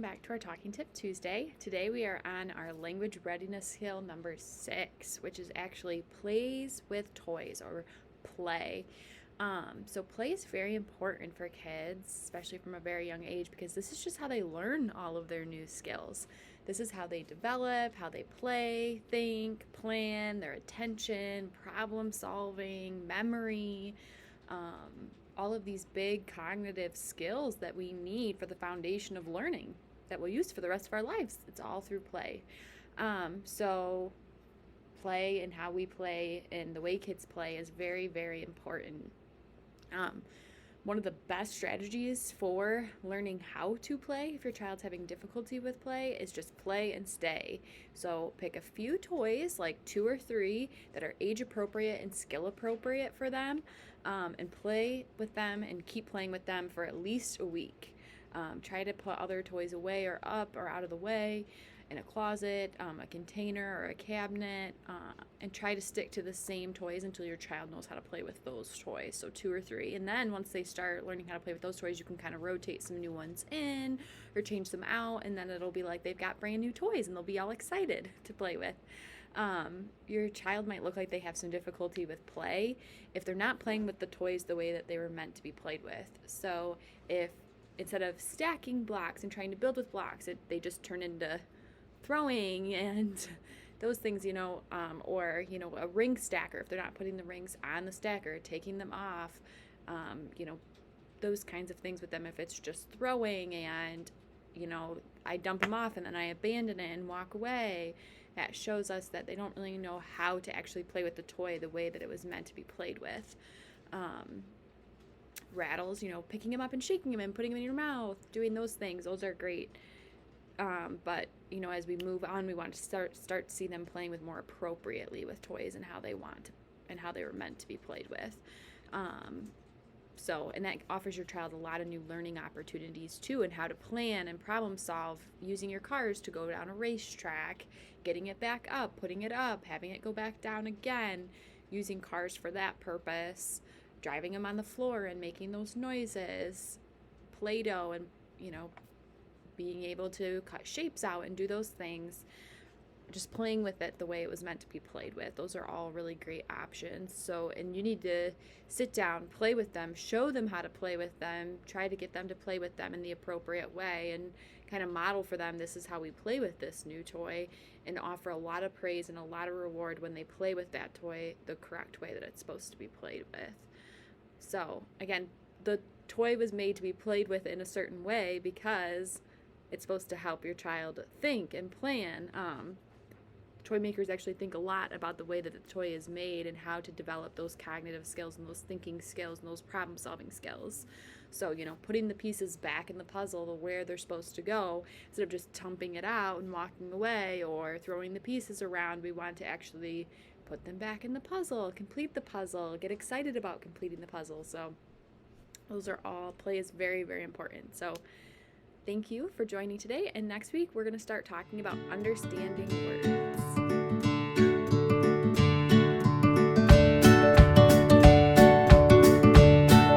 back to our Talking Tip Tuesday. Today we are on our language readiness skill number 6, which is actually plays with toys or play. So play is very important for kids, especially from a very young age, because this is just how they learn all of their new skills. This is how they develop, how they play, think, plan, their attention, problem solving, memory. All of these big cognitive skills that we need for the foundation of learning that we'll use for the rest of our lives. It's all through play. So play and how we play and the way kids play is very, very important. One of the best strategies for learning how to play, if your child's having difficulty with play, is just play and stay. So pick a few toys, like 2 or 3, that are age appropriate and skill appropriate for them, and play with them and keep playing with them for at least a week. Try to put other toys away or up or out of the way in a closet, a container, or a cabinet, and try to stick to the same toys until your child knows how to play with those toys. So 2 or 3. And then once they start learning how to play with those toys, you can kind of rotate some new ones in or change them out, and then it'll be like they've got brand new toys and they'll be all excited to play with. Your child might look like they have some difficulty with play if they're not playing with the toys the way that they were meant to be played with. So if instead of stacking blocks and trying to build with blocks, they just turn into throwing and those things, or, a ring stacker, if they're not putting the rings on the stacker, taking them off, those kinds of things with them. If it's just throwing and, I dump them off and then I abandon it and walk away, that shows us that they don't really know how to actually play with the toy the way that it was meant to be played with. Rattles, picking them up and shaking them and putting them in your mouth, doing those things, those are great. But as we move on, we want to start to see them playing with more appropriately with toys and how they want to, and how they were meant to be played with. And that offers your child a lot of new learning opportunities too, and how to plan and problem solve using your cars to go down a racetrack, getting it back up, putting it up, having it go back down again, using cars for that purpose, driving them on the floor and making those noises, Play-Doh, and being able to cut shapes out and do those things, just playing with it the way it was meant to be played with. Those are all really great options. So, and you need to sit down, play with them, show them how to play with them, try to get them to play with them in the appropriate way, and kind of model for them, this is how we play with this new toy, and offer a lot of praise and a lot of reward when they play with that toy the correct way that it's supposed to be played with. So again, the toy was made to be played with in a certain way because it's supposed to help your child think and plan. Toy makers actually think a lot about the way that the toy is made and how to develop those cognitive skills and those thinking skills and those problem solving skills. So, putting the pieces back in the puzzle to where they're supposed to go, instead of just dumping it out and walking away or throwing the pieces around, we want to actually put them back in the puzzle, complete the puzzle, get excited about completing the puzzle. So those are all, play is very, very important. So thank you for joining today, and next week we're going to start talking about understanding words.